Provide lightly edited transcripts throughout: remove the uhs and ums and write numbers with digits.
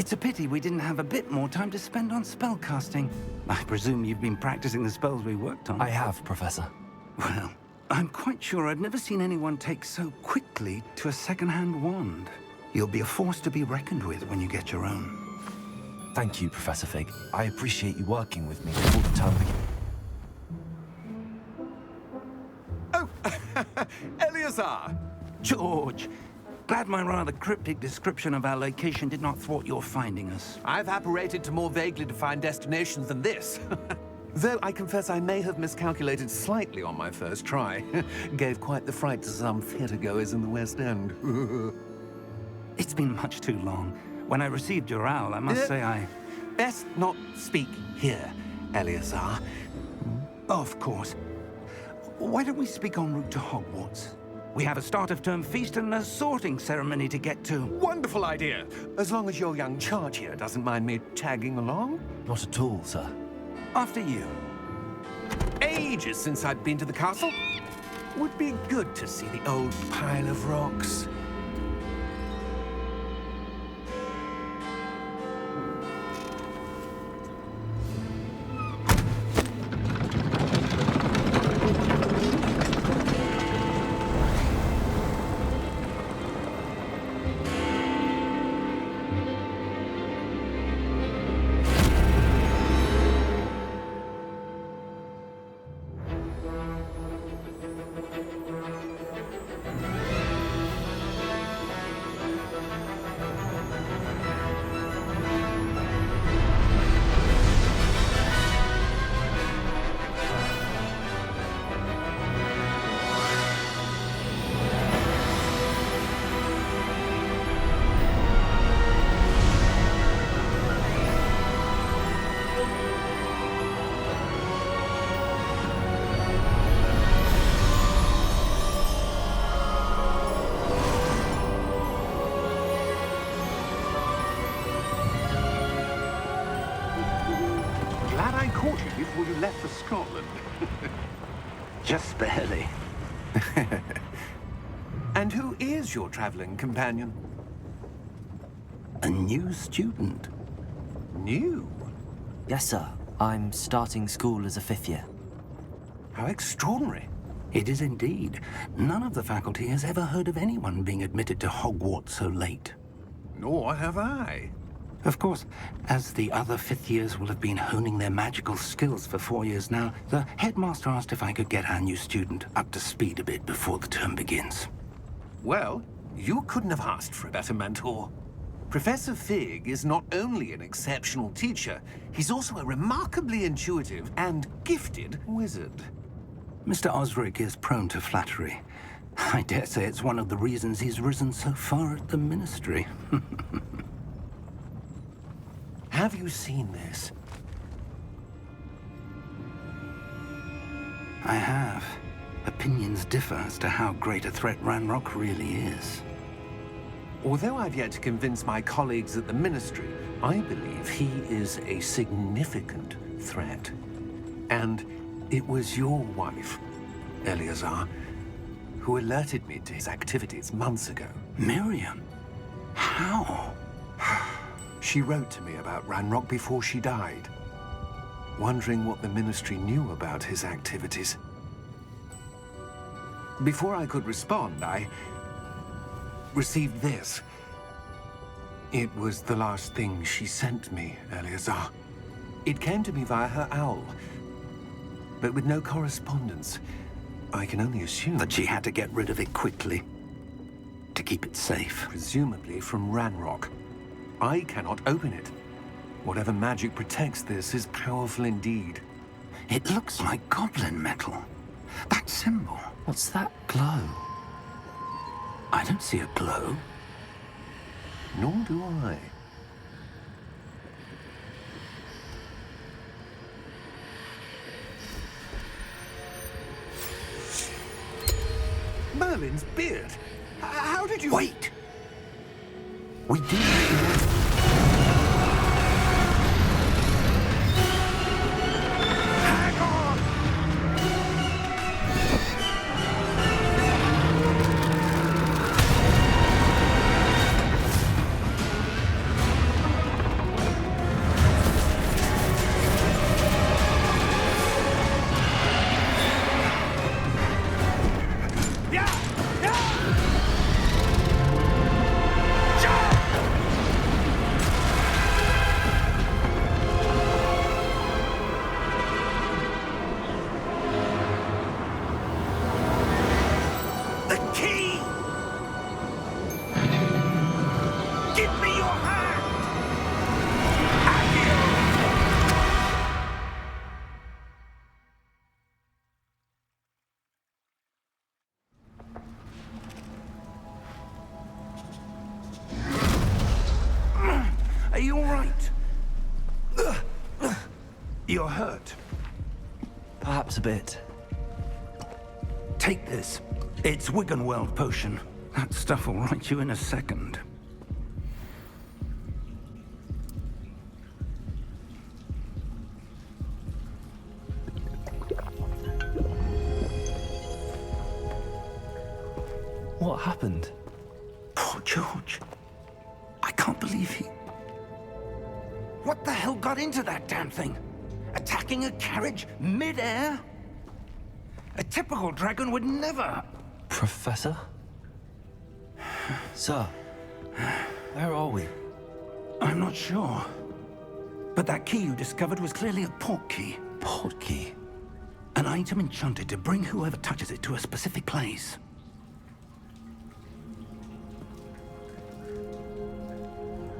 It's a pity we didn't have a bit more time to spend on spellcasting. I presume you've been practicing the spells we worked on. I have, Professor. Well, I'm quite sure I've never seen anyone take so quickly to a second-hand wand. You'll be a force to be reckoned with when you get your own. Thank you, Professor Fig. I appreciate you working with me all the time. Oh, Eleazar! George, glad my rather cryptic description of our location did not thwart your finding us. I've apparated to more vaguely defined destinations than this. Though I confess I may have miscalculated slightly on my first try. Gave quite the fright to some theatre-goers in the West End. It's been much too long. When I received your owl, I must say I... Best not speak here, Eleazar. Of course. Why don't we speak en route to Hogwarts? We have a start-of-term feast and a sorting ceremony to get to. Wonderful idea! As long as your young charge here doesn't mind me tagging along. Not at all, sir. After you. Ages since I'd been to the castle. Would be good to see the old pile of rocks. Glad I caught you before you left for Scotland. Just barely. And who is your traveling companion? A new student. New? Yes, sir. I'm starting school as a 5th year. How extraordinary. It is indeed. None of the faculty has ever heard of anyone being admitted to Hogwarts so late. Nor have I. Of course, as the other 5th years will have been honing their magical skills for 4 years now, the headmaster asked if I could get our new student up to speed a bit before the term begins. Well, you couldn't have asked for a better mentor. Professor Fig is not only an exceptional teacher, he's also a remarkably intuitive and gifted wizard. Mr. Osric is prone to flattery. I dare say it's one of the reasons he's risen so far at the ministry. Have you seen this? I have. Opinions differ as to how great a threat Ranrock really is. Although I've yet to convince my colleagues at the Ministry, I believe he is a significant threat. And it was your wife, Eleazar, who alerted me to his activities months ago. Miriam? How? She wrote to me about Ranrock before she died, wondering what the Ministry knew about his activities. Before I could respond, I received this. It was the last thing she sent me, Eleazar. It came to me via her owl, but with no correspondence. I can only assume That she had to get rid of it quickly, to keep it safe. presumably from Ranrock. I cannot open it. Whatever magic protects this is powerful indeed. It looks like goblin metal. That symbol. What's that glow? I don't see a glow. Nor do I. Merlin's beard. How did you... Wait! We did. you all right? You're hurt. Perhaps a bit. Take this. It's Wiggenweld potion. That stuff will right you in a second. What happened? Poor George. I can't believe he... What the hell got into that damn thing? Attacking a carriage mid-air? A typical dragon would never... Professor? Sir, where are we? I'm not sure. But that key you discovered was clearly a port key. Port key? An item enchanted to bring whoever touches it to a specific place.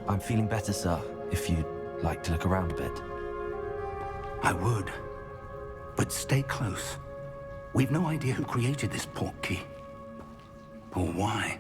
I'm feeling better, sir, if you'd like to look around a bit. I would. But stay close. We've no idea who created this port key. Or why.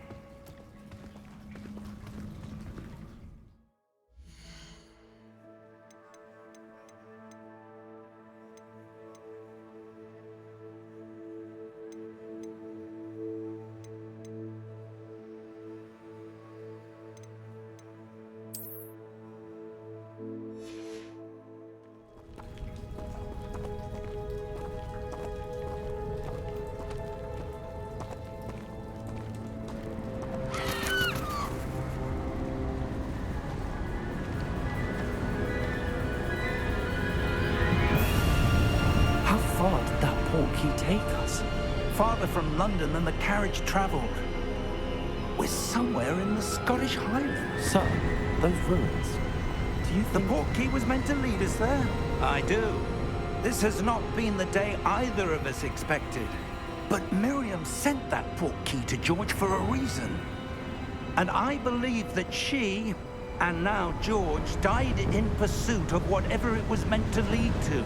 How far did that port key take us? Farther from London than the carriage traveled. We're somewhere in the Scottish Highlands. Sir, those ruins. Do you The think... port key was meant to lead us there? I do. This has not been the day either of us expected. But Miriam sent that port key to George for a reason. And I believe that she, and now George, died in pursuit of whatever it was meant to lead to.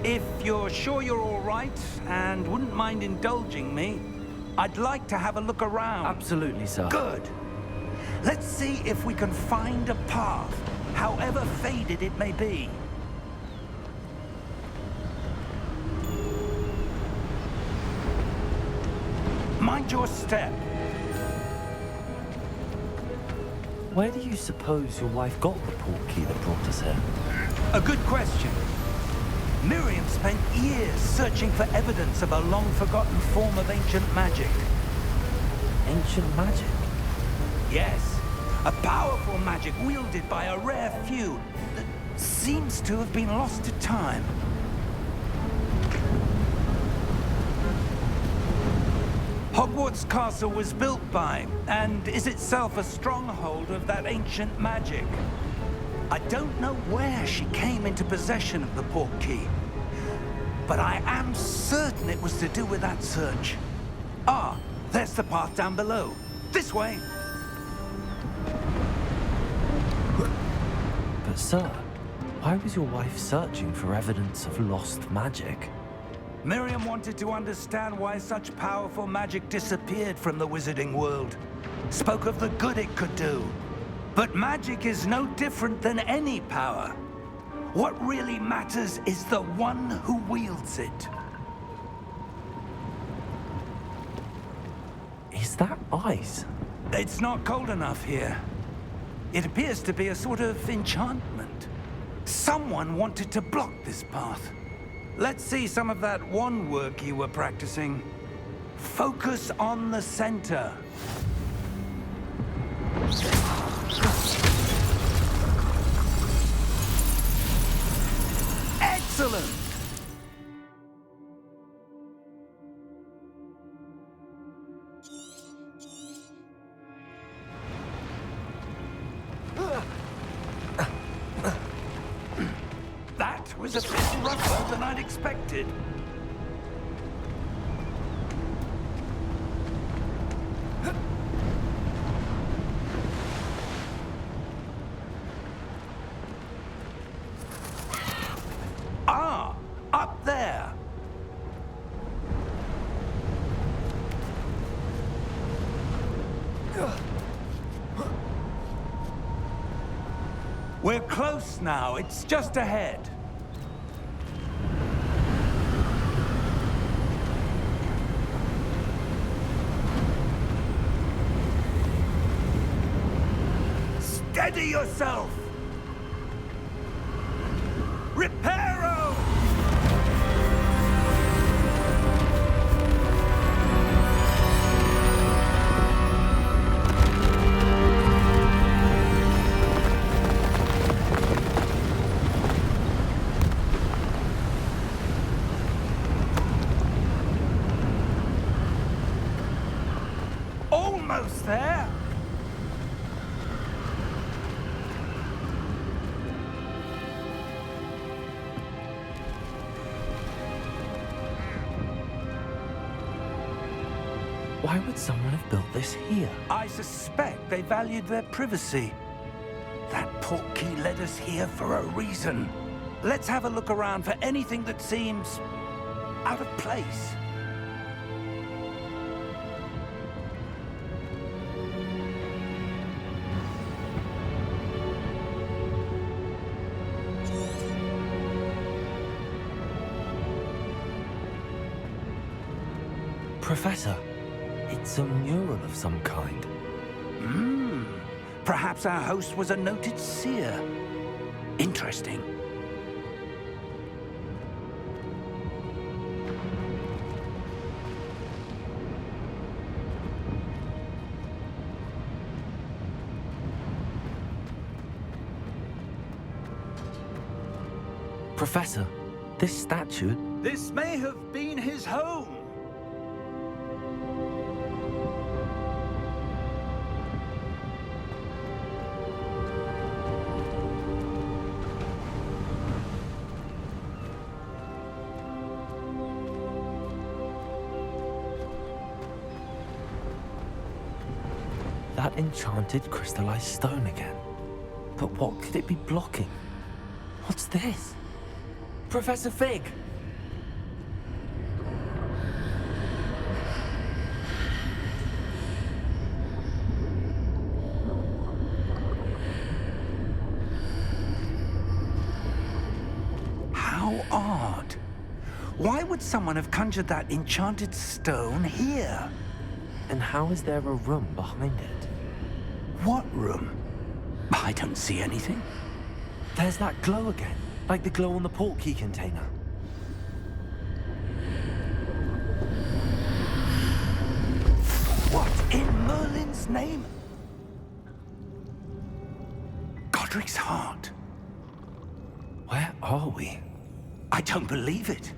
If you're sure you're all right, and wouldn't mind indulging me, I'd like to have a look around. Absolutely, sir. Good. Let's see if we can find a path, however faded it may be. Mind your step. Where do you suppose your wife got the port key that brought us here? A good question. Miriam spent years searching for evidence of a long-forgotten form of ancient magic. Ancient magic? Yes, a powerful magic wielded by a rare few that seems to have been lost to time. Hogwarts Castle was built by, and is itself a stronghold of that ancient magic. I don't know where she came into possession of the port key, but I am certain it was to do with that search. Ah, there's the path down below. This way. But sir, why was your wife searching for evidence of lost magic? Miriam wanted to understand why such powerful magic disappeared from the wizarding world. Spoke of the good it could do. But magic is no different than any power. What really matters is the one who wields it. Is that ice? It's not cold enough here. It appears to be a sort of enchantment. Someone wanted to block this path. Let's see some of that wand work you were practicing. Focus on the center. Excellent! That was a bit rougher than I'd expected. Ah, up there. We're close now. It's just ahead. Steady yourself! Reparo! Almost there! Why would someone have built this here? I suspect they valued their privacy. That portkey led us here for a reason. Let's have a look around for anything that seems out of place. Professor, it's a mural of some kind. Perhaps our host was a noted seer. Interesting. Professor, this statue... This may have been his home. That enchanted crystallized stone again. But what could it be blocking? What's this? Professor Fig! How odd. Why would someone have conjured that enchanted stone here? And how is there a room behind it? What room? I don't see anything. There's that glow again, like the glow on the portkey container. What in Merlin's name? Godric's heart. Where are we? I don't believe it.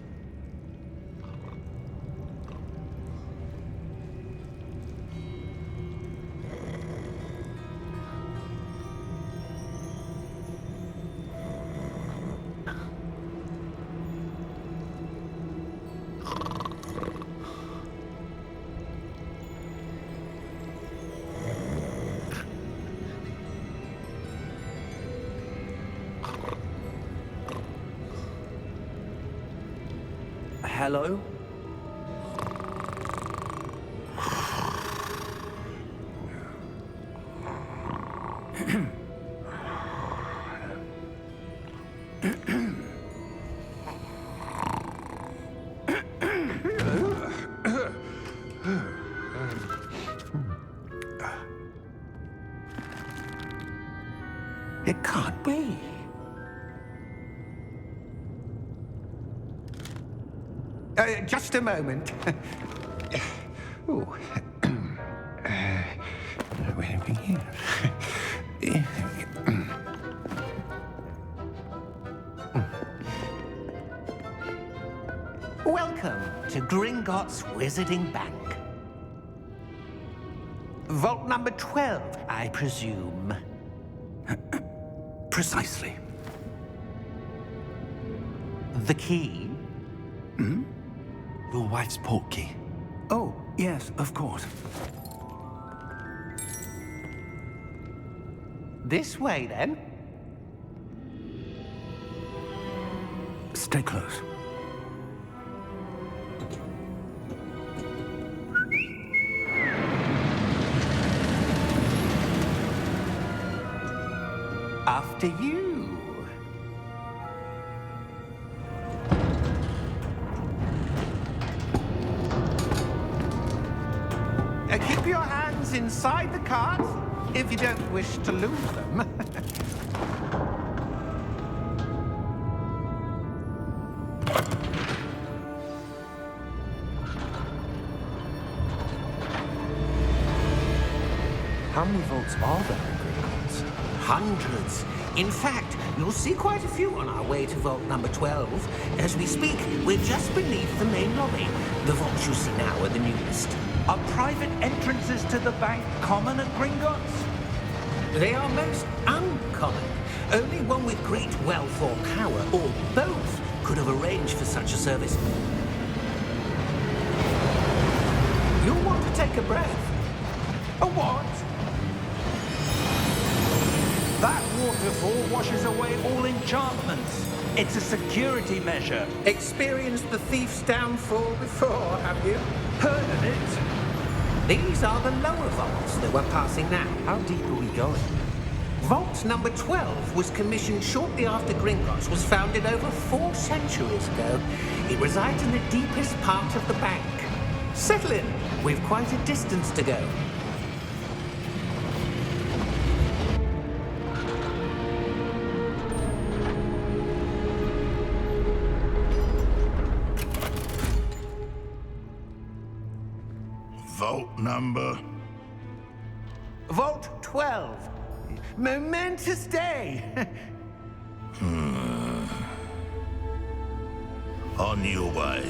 Hello? It can't be. Just a moment. Ooh. Where are we here? Welcome to Gringotts Wizarding Bank. Vault number 12, I presume. Precisely. The key? Your wife's portkey. Oh, yes, of course. This way, then. Stay close. After you. Keep your hands inside the cart if you don't wish to lose them. How many vaults are there in Gringotts? Hundreds. In fact, you'll see quite a few on our way to vault number 12. As we speak, we're just beneath the main lobby. The vaults you see now are the newest. Are private entrances to the bank common at Gringotts? They are most uncommon. Only one with great wealth or power, or both, could have arranged for such a service. You'll want to take a breath. A what? That waterfall washes away all enchantments. It's a security measure. Experienced the thief's downfall before, have you? Heard of it? These are the lower vaults that we're passing now. How deep are we going? Vault number 12 was commissioned shortly after Gringotts was founded over 4 centuries ago. It resides in the deepest part of the bank. Settle in. We've quite a distance to go. Vault number? Vault 12. Momentous day. On your way.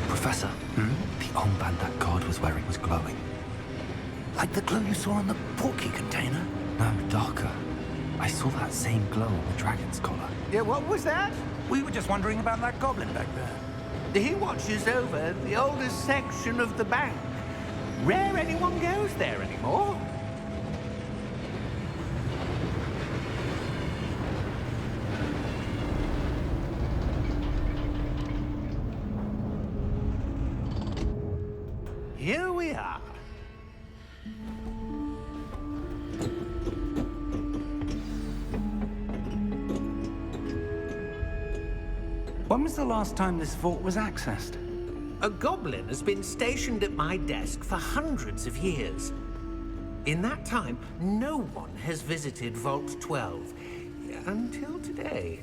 Professor, the armband that guard was wearing was glowing. Like the glow you saw on the portkey container? No, darker. I saw that same glow on the dragon's collar. Yeah, what was that? We were just wondering about that goblin back there. He watches over the oldest section of the bank. Rare anyone goes there anymore. Here we are. When was the last time this vault was accessed? A goblin has been stationed at my desk for hundreds of years. In that time, no one has visited Vault 12 until today.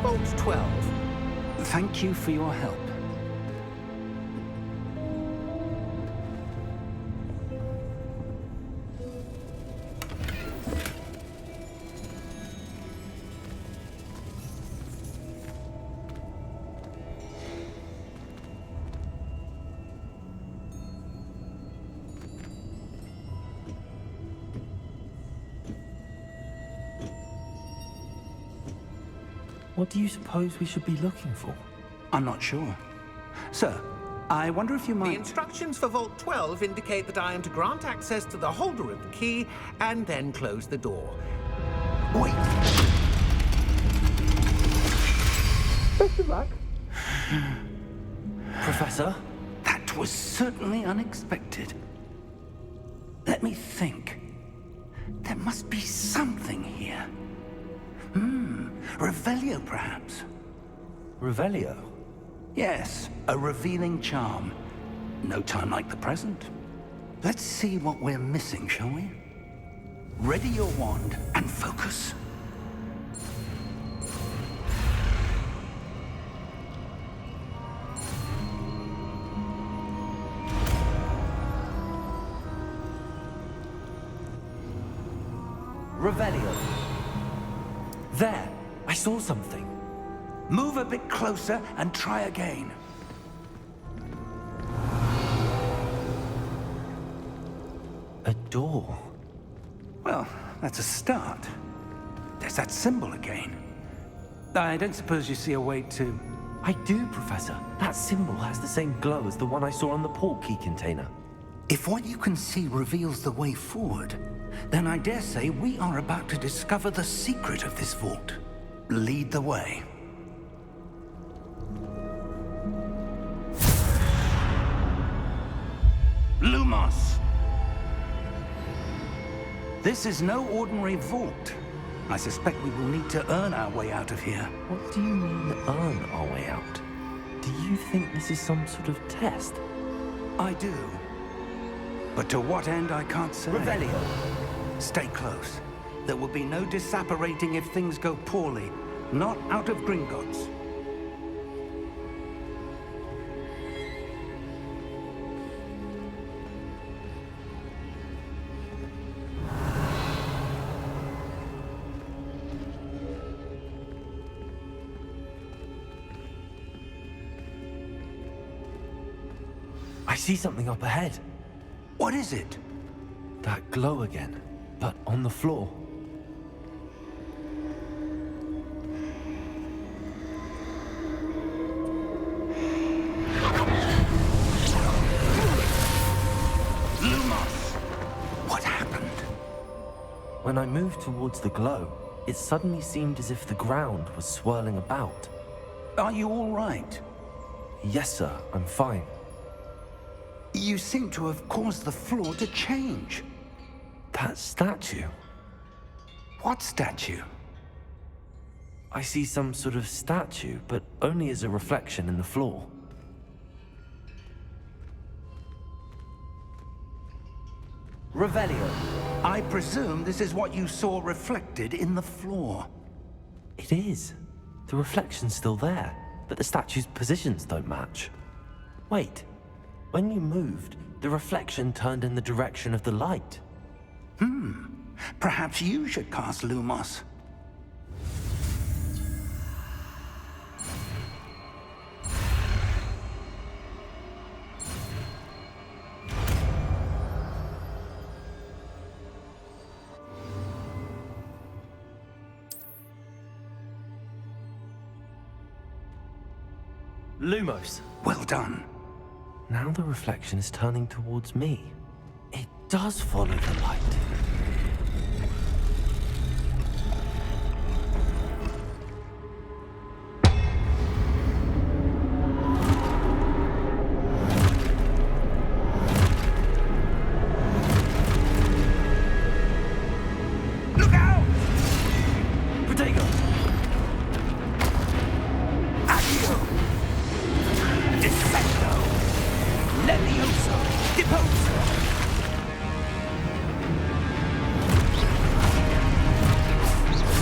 Vault 12. Thank you for your help. What do you suppose we should be looking for? I'm not sure. Sir, I wonder if you The might... instructions for Vault 12 indicate that I am to grant access to the holder of the key and then close the door. Wait! Best of luck. Professor? That was certainly unexpected. Let me think. There must be something here. Revelio, perhaps? Revelio? Yes, a revealing charm. No time like the present. Let's see what we're missing, shall we? Ready your wand and focus. Revelio. There! I saw something. Move a bit closer and try again. A door. Well, that's a start. There's that symbol again. I don't suppose you see a way to... I do, Professor. That symbol has the same glow as the one I saw on the port key container. If what you can see reveals the way forward, then I dare say we are about to discover the secret of this vault. Lead the way. Lumos! This is no ordinary vault. I suspect we will need to earn our way out of here. What do you mean, earn our way out? Do you think this is some sort of test? I do. But to what end, I can't say. Revelio. Stay close. There will be no disapparating if things go poorly. Not out of Gringotts. I see something up ahead. What is it? That glow again, but on the floor. Lumos! What happened? When I moved towards the glow, it suddenly seemed as if the ground was swirling about. Are you all right? Yes, sir, I'm fine. You seem to have caused the floor to change. That statue. What statue? I see some sort of statue, but only as a reflection in the floor. Revelio. I presume this is what you saw reflected in the floor. It is. The reflection's still there, but the statue's positions don't match. Wait. When you moved, the reflection turned in the direction of the light. Perhaps you should cast Lumos. Lumos. Well done. Now the reflection is turning towards me. It does follow the light. Look out! Protego! Accio! Defendo! Levioso! Deposo!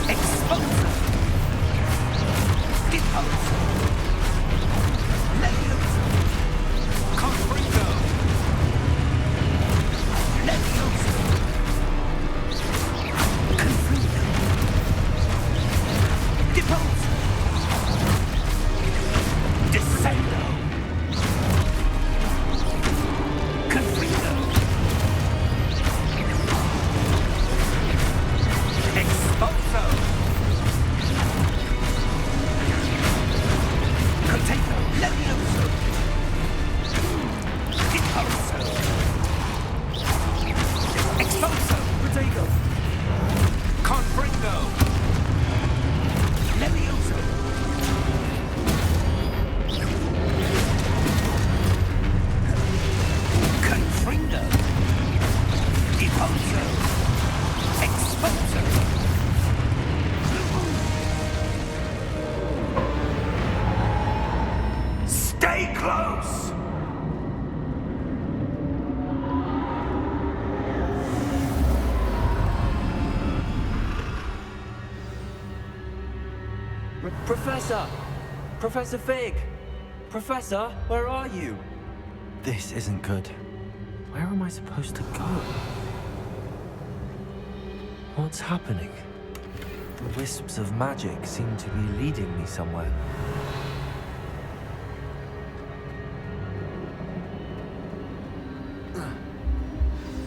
Exposo! Deposo! Levioso! Confringo! Levioso! Confringo! Deposo! Descendo! Confringo! Exposo! Containo! Levioso! Deposo! Exposo! Protego! Confringo! Levioso! Confringo! Deposo! Exposo! Stay close! Professor! Professor Fig! Professor, where are you? This isn't good. Where am I supposed to go? What's happening? The wisps of magic seem to be leading me somewhere.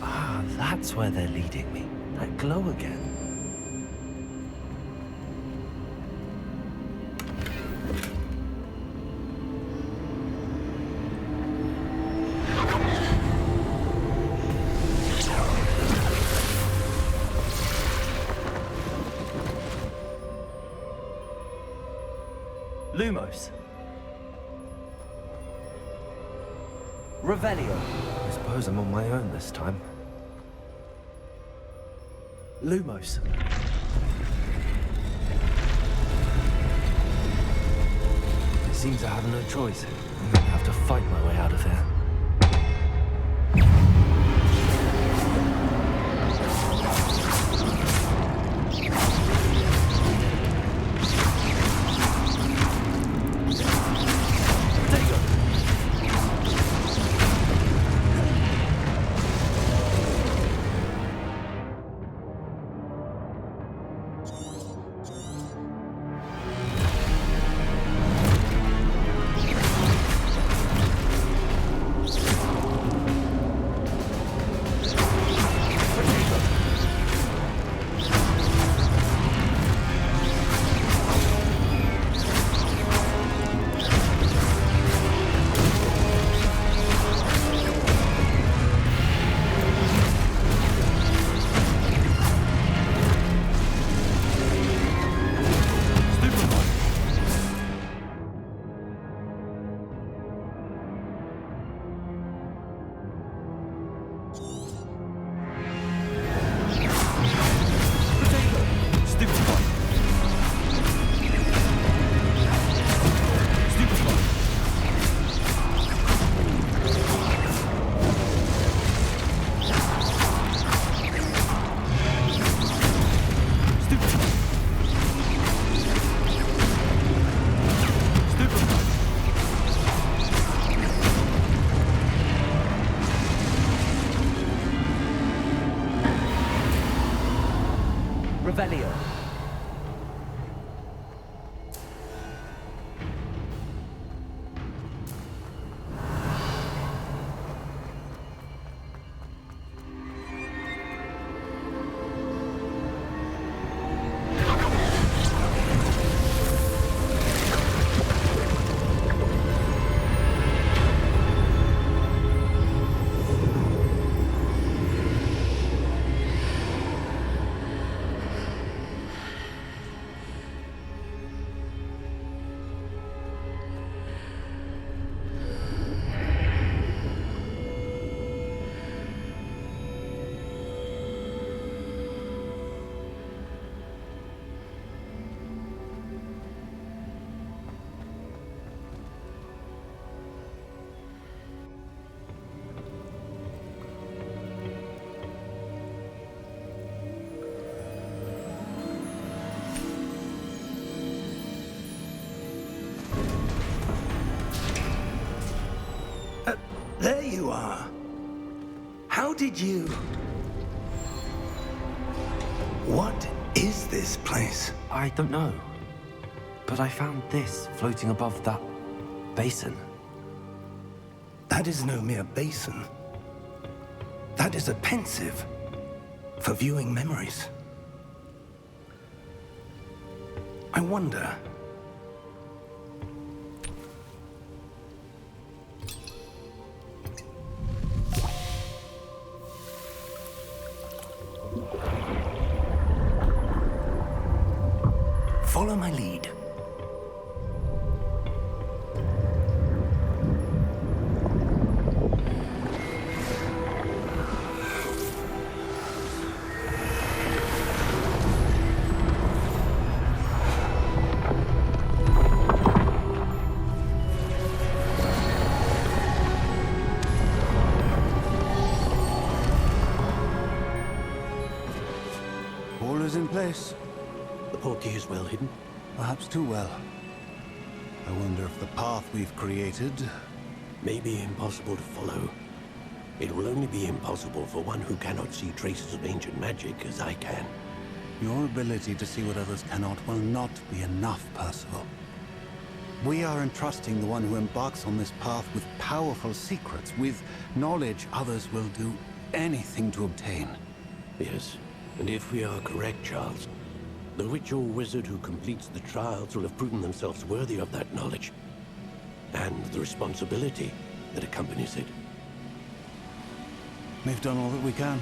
Ah, that's where they're leading me. that glow again. Lumos. Revelio. I suppose I'm on my own this time. Lumos. It seems I have no choice. I'm gonna have to fight my way out of here. Revelio. There you are. How did you... What is this place? I don't know. But I found this floating above that basin. That is no mere basin. That is a pensive for viewing memories. I wonder... Follow my lead. All is in place. The portkey is well hidden. Perhaps too well. I wonder if the path we've created... May be impossible to follow. It will only be impossible for one who cannot see traces of ancient magic as I can. Your ability to see what others cannot will not be enough, Percival. We are entrusting the one who embarks on this path with powerful secrets, with knowledge others will do anything to obtain. Yes, And if we are correct, Charles, the witch or wizard who completes the trials will have proven themselves worthy of that knowledge and the responsibility that accompanies it. We've done all that we can.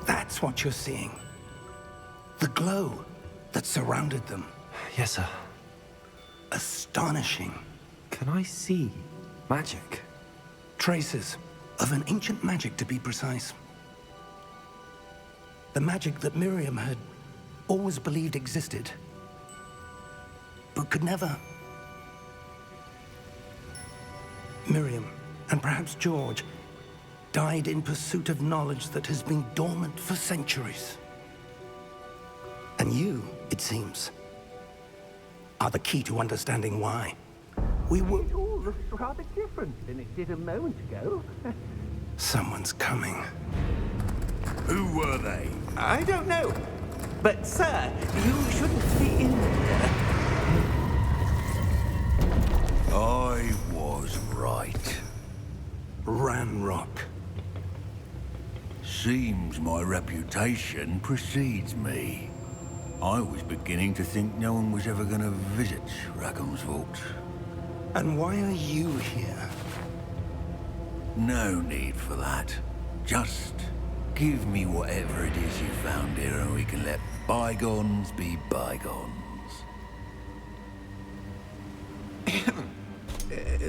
That's what you're seeing. The glow that surrounded them. Yes, sir. Astonishing. Can I see magic? Traces of an ancient magic, to be precise. The magic that Miriam had always believed existed, but could never. Miriam, and perhaps George, died in pursuit of knowledge that has been dormant for centuries. And you, it seems, are the key to understanding why. We were... It all looks rather different than it did a moment ago. Someone's coming. Who were they? I don't know. But, sir, you shouldn't be in here. I was right. Ranrock. Seems my reputation precedes me. I was beginning to think no one was ever going to visit Rackham's vault. And why are you here? No need for that. Just give me whatever it is you found here and we can let bygones be bygones.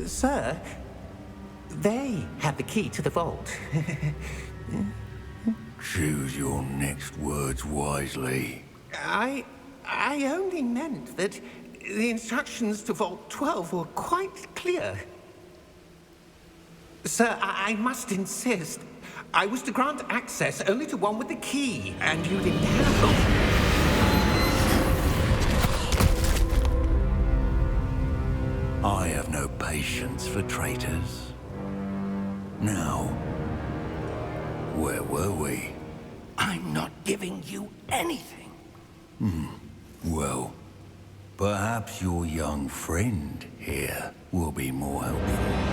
Sir, they have the key to the vault. Choose your next words wisely. I only meant that the instructions to Vault 12 were quite clear. Sir, I must insist. I was to grant access only to one with the key, and you didn't have. I have no patience for traitors. Now, where were we? I'm not giving you anything. Well, perhaps your young friend here will be more helpful.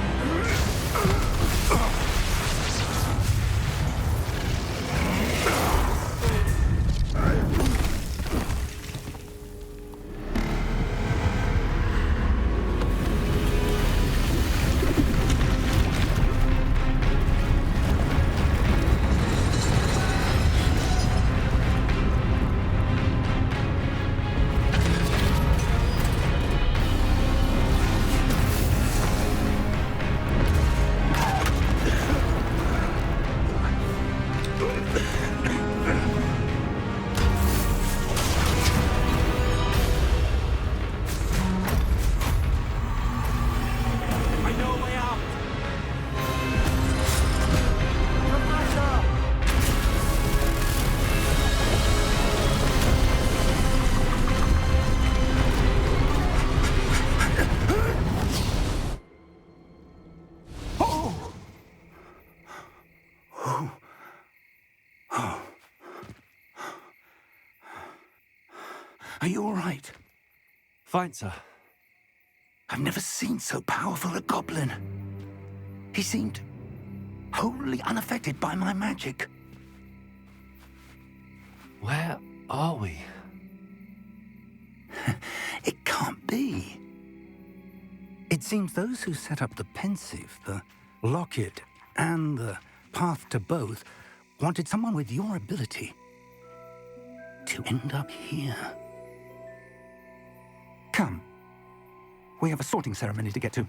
Are you all right? Fine, sir. I've never seen so powerful a goblin. He seemed wholly unaffected by my magic. Where are we? It can't be. It seems those who set up the pensive, the locket, and the path to both wanted someone with your ability to end up here. Come. We have a sorting ceremony to get to.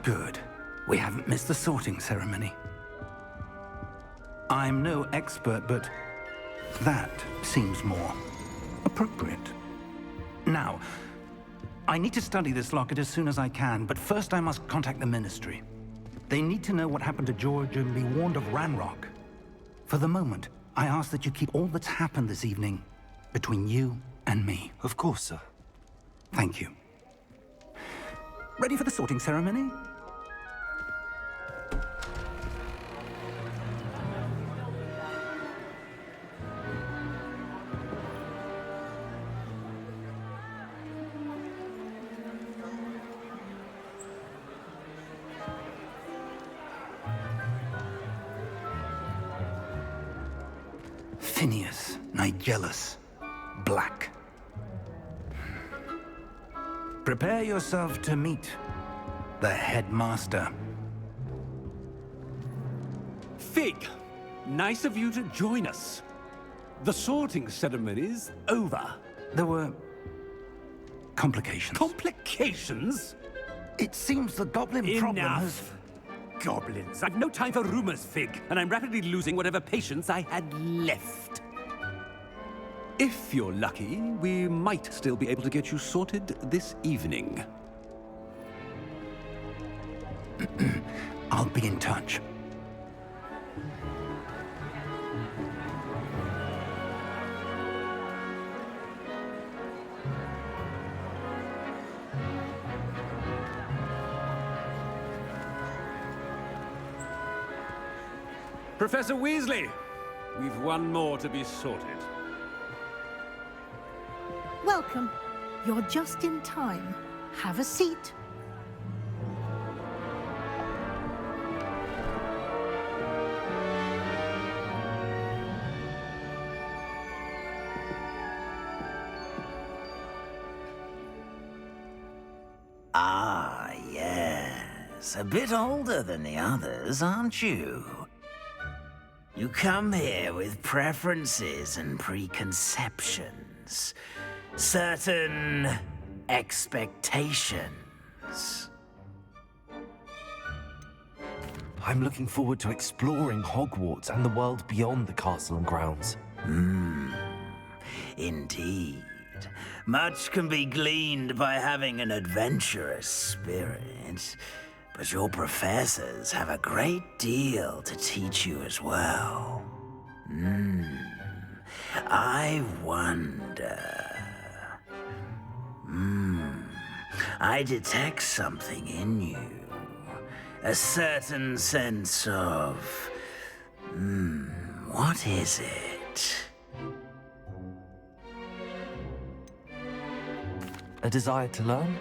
Good. We haven't missed the sorting ceremony. I'm no expert, but that seems more appropriate. Now, I need to study this locket as soon as I can, but first I must contact the Ministry. They need to know what happened to George and be warned of Ranrock. For the moment, I ask that you keep all that's happened this evening between you and me. Of course, sir. Thank you. Ready for the sorting ceremony? Phineas, Nigellus, Black. Prepare yourself to meet the headmaster. Fig, nice of you to join us. The sorting ceremony's over. There were complications. Complications? It seems the goblin problem has... Enough. Goblins. I've no time for rumors, Fig, and I'm rapidly losing whatever patience I had left. If you're lucky, we might still be able to get you sorted this evening. I'll be in touch. Professor Weasley, we've one more to be sorted. Welcome. You're just in time. Have a seat. Ah, yes. A bit older than the others, aren't you? You come here with preferences and preconceptions. Certain expectations. I'm looking forward to exploring Hogwarts and the world beyond the castle and grounds. Indeed. Much can be gleaned by having an adventurous spirit, but your professors have a great deal to teach you as well. I wonder... I detect something in you. A certain sense of... what is it? A desire to learn?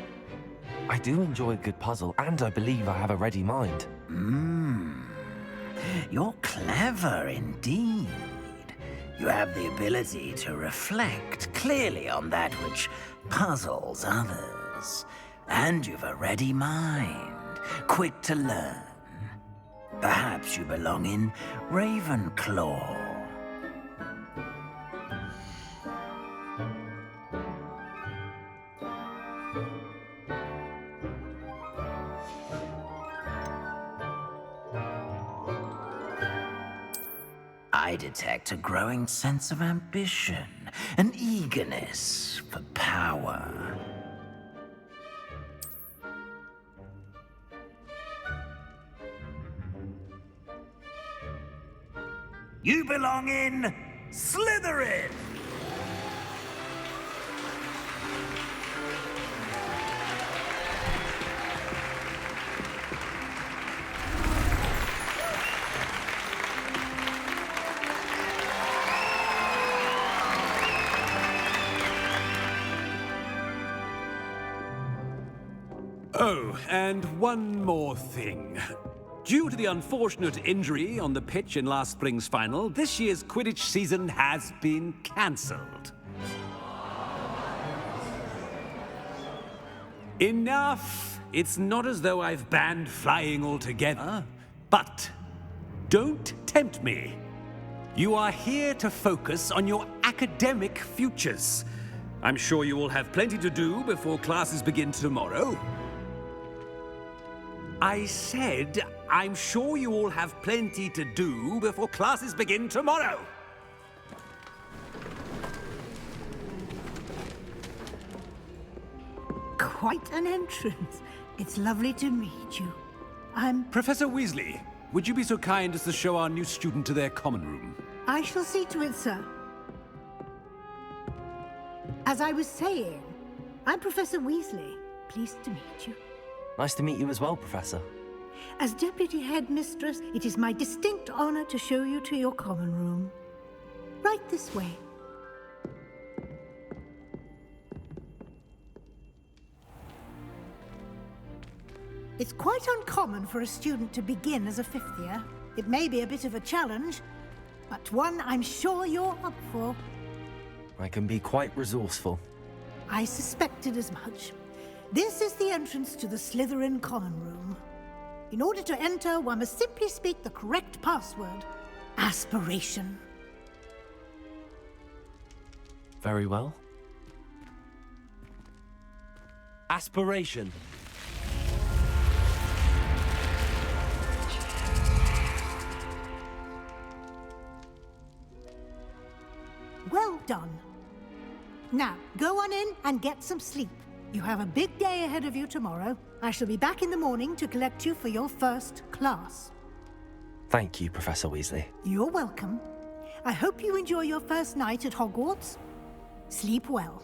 I do enjoy a good puzzle, and I believe I have a ready mind. You're clever indeed. You have the ability to reflect clearly on that which puzzles others. And you've a ready mind, quick to learn. Perhaps you belong in Ravenclaw. I detect a growing sense of ambition, an eagerness for power. You belong in Slytherin! Oh, and one more thing. Due to the unfortunate injury on the pitch in last spring's final, this year's Quidditch season has been cancelled. Enough! It's not as though I've banned flying altogether, but don't tempt me. You are here to focus on your academic futures. I'm sure you will have plenty to do before classes begin tomorrow. I said, I'm sure you all have plenty to do before classes begin tomorrow. Quite an entrance. It's lovely to meet you. I'm... Professor Weasley, would you be so kind as to show our new student to their common room? I shall see to it, sir. As I was saying, I'm Professor Weasley. Pleased to meet you. Nice to meet you as well, Professor. As Deputy Headmistress, it is my distinct honor to show you to your common room. Right this way. It's quite uncommon for a student to begin as a fifth year. It may be a bit of a challenge, but one I'm sure you're up for. I can be quite resourceful. I suspected as much. This is the entrance to the Slytherin common room. In order to enter, one must simply speak the correct password. Aspiration. Very well. Aspiration. Well done. Now, go on in and get some sleep. You have a big day ahead of you tomorrow. I shall be back in the morning to collect you for your first class. Thank you, Professor Weasley. You're welcome. I hope you enjoy your first night at Hogwarts. Sleep well.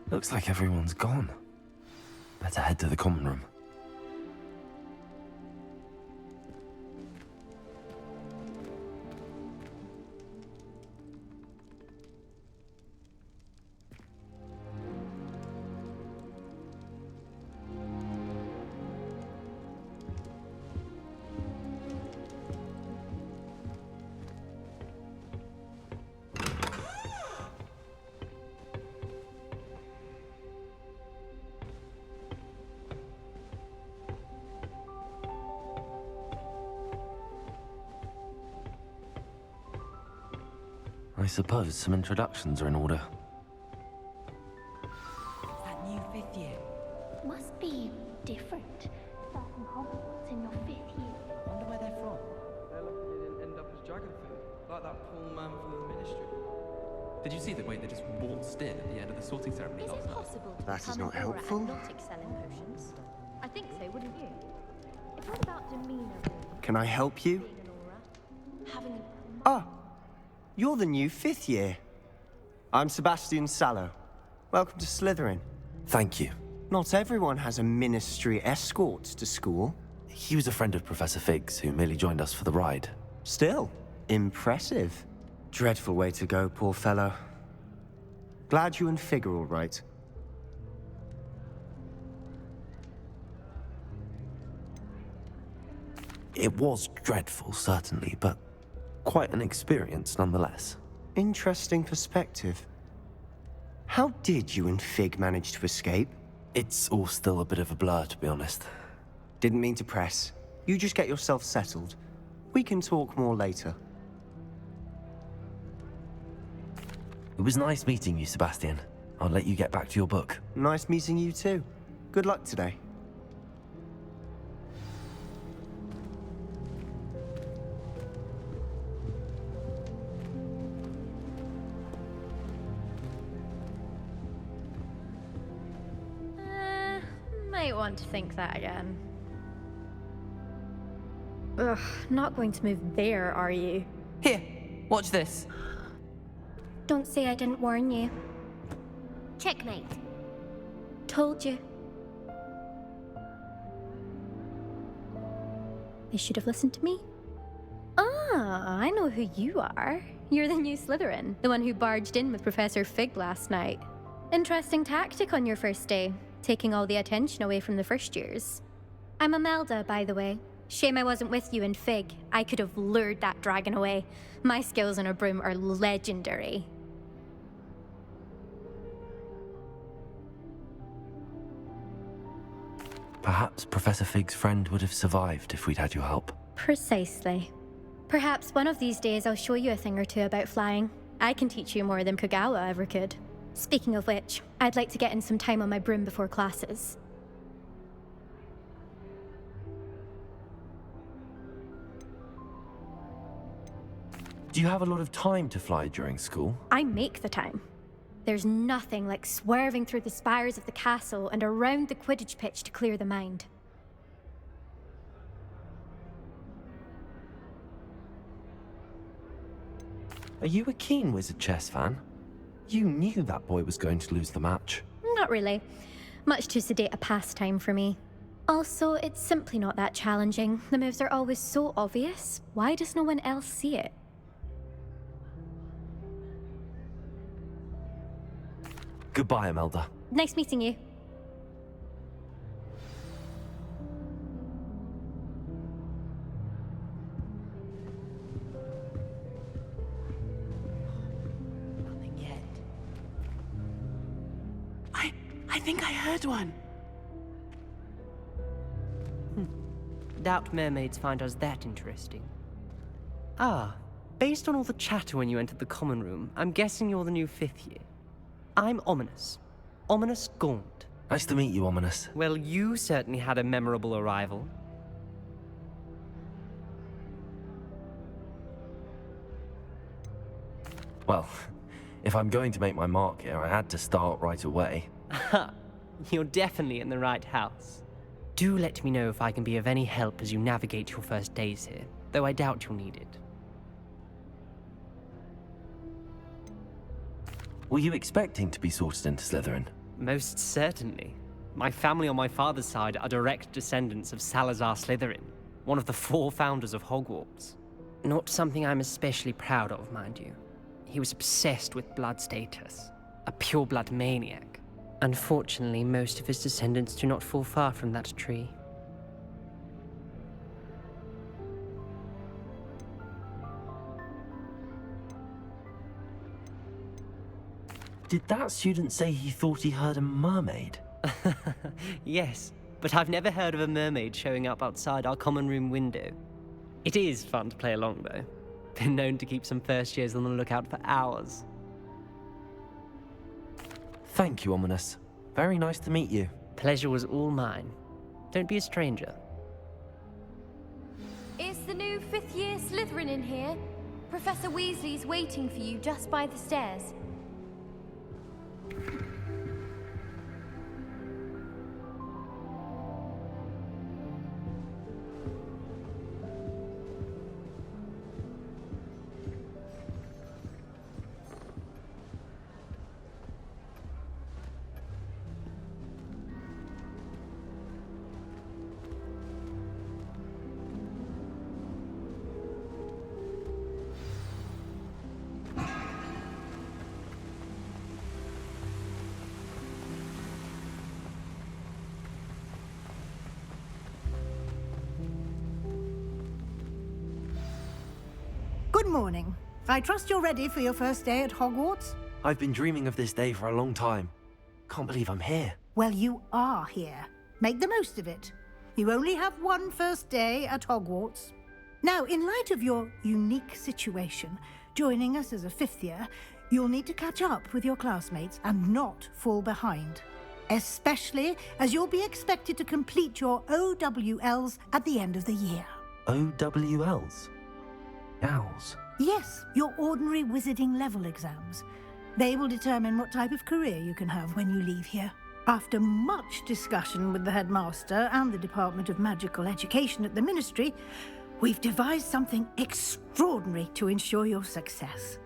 Looks like everyone's gone. Better head to the common room. I suppose some introductions are in order. That new fifth year. Must be different. Starting Hogwarts in your fifth year. Wonder where they're from. They're lucky they didn't end up as Dragonfoot, like that poor man from the Ministry. Did you see the way they just waltzed in at the end of the sorting ceremony Is last it night? possible to That is become not an aura helpful. and not excel in potions? I think so, wouldn't you? It's all about demeanor, really. Can I help you? Being an aura, having an... Ah, you're the new fifth year. I'm Sebastian Sallow. Welcome to Slytherin. Thank you. Not everyone has a ministry escort to school. He was a friend of Professor Fig's who merely joined us for the ride. Still, impressive. Dreadful way to go, poor fellow. Glad you and Fig are all right. It was dreadful, certainly, but quite an experience nonetheless. Interesting perspective. How did you and Fig manage to escape? It's all still a bit of a blur, to be honest. Didn't mean to press. You just get yourself settled. We can talk more later. It was nice meeting you, Sebastian. I'll let you get back to your book. Nice meeting you too. Good luck today. Might want to think that again. Ugh, not going to move there, are you? Here, watch this. Don't say I didn't warn you. Checkmate. Told you. They should have listened to me. Ah, I know who you are. You're the new Slytherin, the one who barged in with Professor Fig last night. Interesting tactic on your first day, taking all the attention away from the first years. I'm Imelda, by the way. Shame I wasn't with you and Fig. I could have lured that dragon away. My skills on a broom are legendary. Perhaps Professor Fig's friend would have survived if we'd had your help. Precisely. Perhaps one of these days I'll show you a thing or two about flying. I can teach you more than Kagawa ever could. Speaking of which, I'd like to get in some time on my broom before classes. Do you have a lot of time to fly during school? I make the time. There's nothing like swerving through the spires of the castle and around the Quidditch pitch to clear the mind. Are you a keen Wizard chess fan? You knew that boy was going to lose the match. Not really. Much too sedate a pastime for me. Also, it's simply not that challenging. The moves are always so obvious. Why does no one else see it? Goodbye, Imelda. Nice meeting you. Nothing yet. I think I heard one. Doubt mermaids find us that interesting. Ah, based on all the chatter when you entered the common room, I'm guessing you're the new 5th year. I'm Ominous. Ominous Gaunt. Nice to meet you, Ominous. Well, you certainly had a memorable arrival. Well, if I'm going to make my mark here, I had to start right away. Ha! You're definitely in the right house. Do let me know if I can be of any help as you navigate your first days here, though I doubt you'll need it. Were you expecting to be sorted into Slytherin? Most certainly. My family on my father's side are direct descendants of Salazar Slytherin, one of the 4 founders of Hogwarts. Not something I'm especially proud of, mind you. He was obsessed with blood status, a pure-blood maniac. Unfortunately, most of his descendants do not fall far from that tree. Did that student say he thought he heard a mermaid? Yes, but I've never heard of a mermaid showing up outside our common room window. It is fun to play along, though. Been known to keep some first years on the lookout for hours. Thank you, Ominous. Very nice to meet you. Pleasure was all mine. Don't be a stranger. Is the new 5th year Slytherin in here? Professor Weasley's waiting for you just by the stairs. Good morning. I trust you're ready for your first day at Hogwarts? I've been dreaming of this day for a long time. Can't believe I'm here. Well, you are here. Make the most of it. You only have one first day at Hogwarts. Now, in light of your unique situation, joining us as a 5th year, you'll need to catch up with your classmates and not fall behind. Especially as you'll be expected to complete your OWLs at the end of the year. OWLs? Owls? Yes, your ordinary wizarding level exams. They will determine what type of career you can have when you leave here. After much discussion with the headmaster and the Department of Magical Education at the Ministry, we've devised something extraordinary to ensure your success.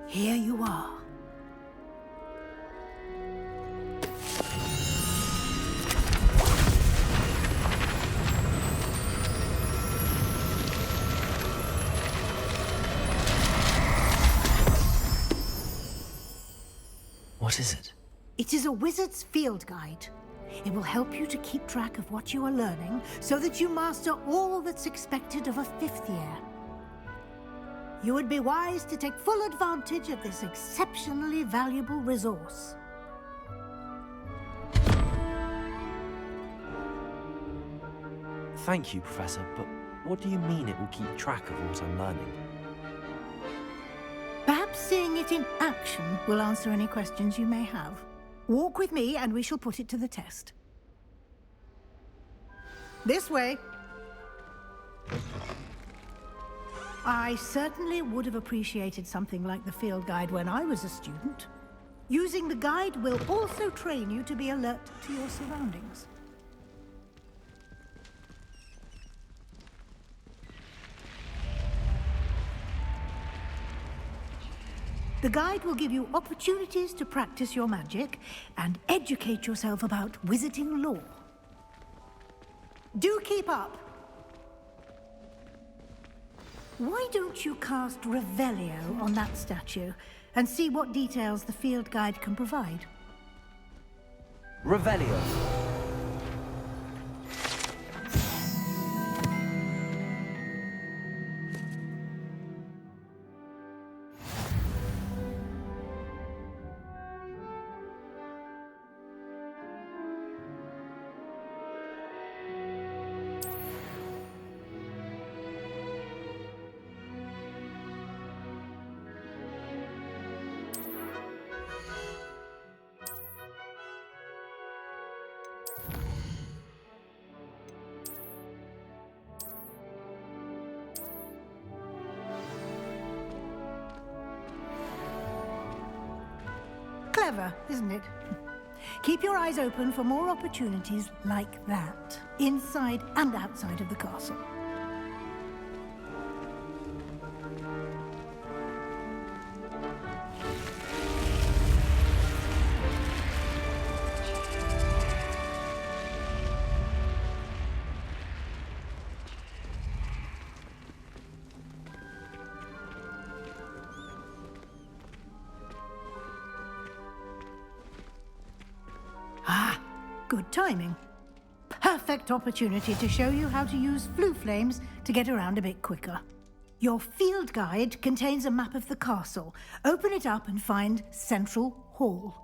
Here you are. What is it? It is a wizard's field guide. It will help you to keep track of what you are learning so that you master all that's expected of a 5th year. You would be wise to take full advantage of this exceptionally valuable resource. Thank you, Professor, but what do you mean it will keep track of what I'm learning? Perhaps seeing it in action will answer any questions you may have. Walk with me and we shall put it to the test. This way. I certainly would have appreciated something like the field guide when I was a student. Using the guide will also train you to be alert to your surroundings. The guide will give you opportunities to practice your magic and educate yourself about wizarding lore. Do keep up! Why don't you cast Revelio on that statue and see what details the field guide can provide? Revelio. Clever, isn't it? Keep your eyes open for more opportunities like that, inside and outside of the castle. Good timing. Perfect opportunity to show you how to use flue flames to get around a bit quicker. Your field guide contains a map of the castle. Open it up and find Central Hall.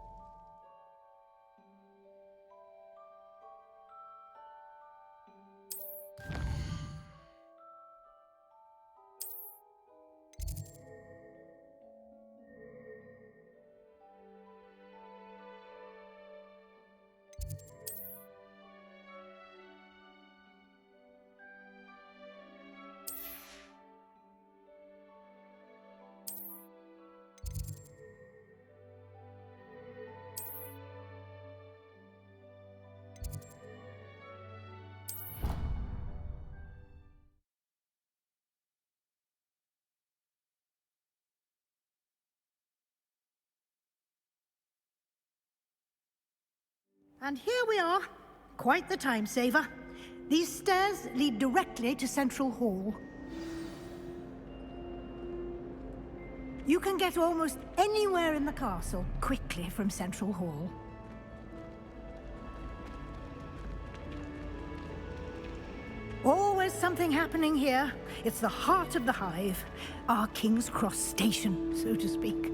And here we are. Quite the time saver. These stairs lead directly to Central Hall. You can get almost anywhere in the castle quickly from Central Hall. Always something happening here. It's the heart of the hive. Our King's Cross station, so to speak.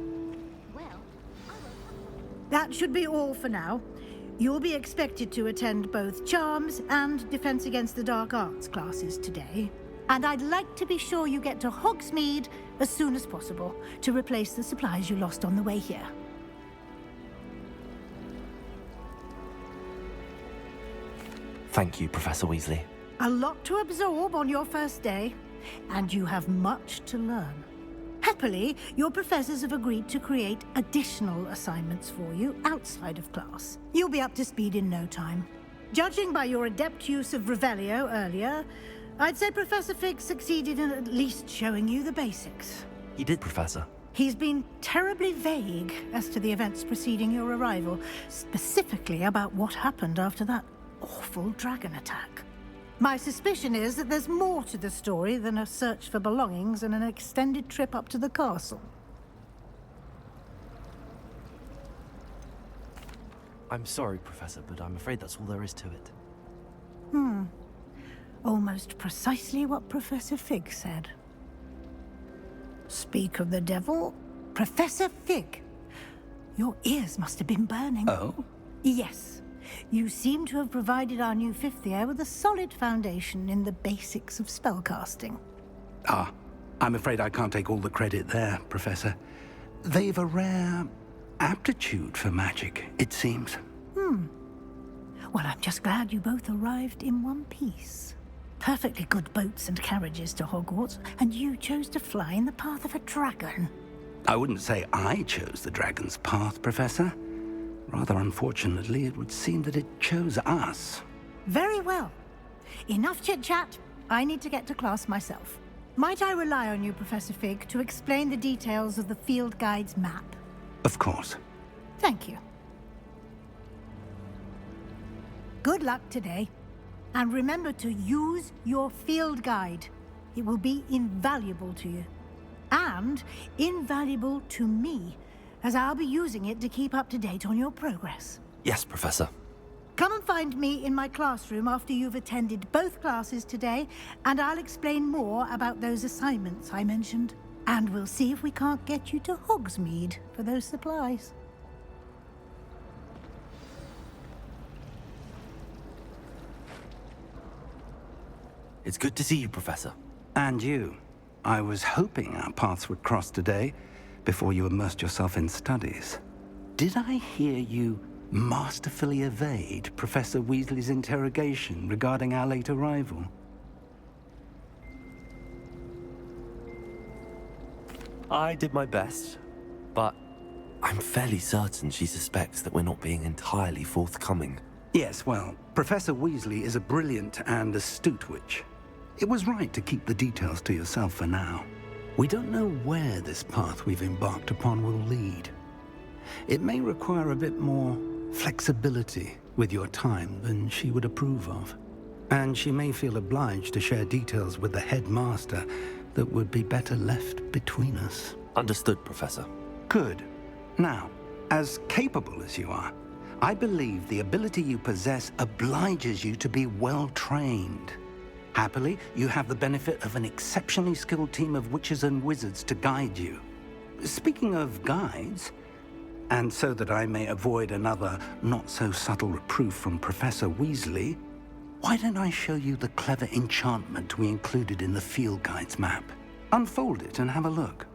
That should be all for now. You'll be expected to attend both Charms and Defense Against the Dark Arts classes today. And I'd like to be sure you get to Hogsmeade as soon as possible to replace the supplies you lost on the way here. Thank you, Professor Weasley. A lot to absorb on your first day, and you have much to learn. Happily, your professors have agreed to create additional assignments for you outside of class. You'll be up to speed in no time. Judging by your adept use of Revelio earlier, I'd say Professor Fig succeeded in at least showing you the basics. He did, Professor. He's been terribly vague as to the events preceding your arrival, specifically about what happened after that awful dragon attack. My suspicion is that there's more to the story than a search for belongings and an extended trip up to the castle. I'm sorry, Professor, but I'm afraid that's all there is to it. Almost precisely what Professor Fig said. Speak of the devil, Professor Fig. Your ears must have been burning. Oh? Yes. You seem to have provided our new fifth year with a solid foundation in the basics of spellcasting. Ah, I'm afraid I can't take all the credit there, Professor. They've a rare aptitude for magic, it seems. Well, I'm just glad you both arrived in one piece. Perfectly good boats and carriages to Hogwarts, and you chose to fly in the path of a dragon. I wouldn't say I chose the dragon's path, Professor. Rather unfortunately, it would seem that it chose us. Very well. Enough chit-chat. I need to get to class myself. Might I rely on you, Professor Fig, to explain the details of the field guide's map? Of course. Thank you. Good luck today. And remember to use your field guide. It will be invaluable to you. And invaluable to me, as I'll be using it to keep up to date on your progress. Yes, Professor. Come and find me in my classroom after you've attended both classes today, and I'll explain more about those assignments I mentioned. And we'll see if we can't get you to Hogsmeade for those supplies. It's good to see you, Professor. And you. I was hoping our paths would cross today, before you immersed yourself in studies. Did I hear you masterfully evade Professor Weasley's interrogation regarding our late arrival? I did my best, but I'm fairly certain she suspects that we're not being entirely forthcoming. Yes, well, Professor Weasley is a brilliant and astute witch. It was right to keep the details to yourself for now. We don't know where this path we've embarked upon will lead. It may require a bit more flexibility with your time than she would approve of. And she may feel obliged to share details with the headmaster that would be better left between us. Understood, Professor. Good. Now, as capable as you are, I believe the ability you possess obliges you to be well trained. Happily, you have the benefit of an exceptionally skilled team of witches and wizards to guide you. Speaking of guides, and so that I may avoid another not-so-subtle reproof from Professor Weasley, why don't I show you the clever enchantment we included in the field guide's map? Unfold it and have a look.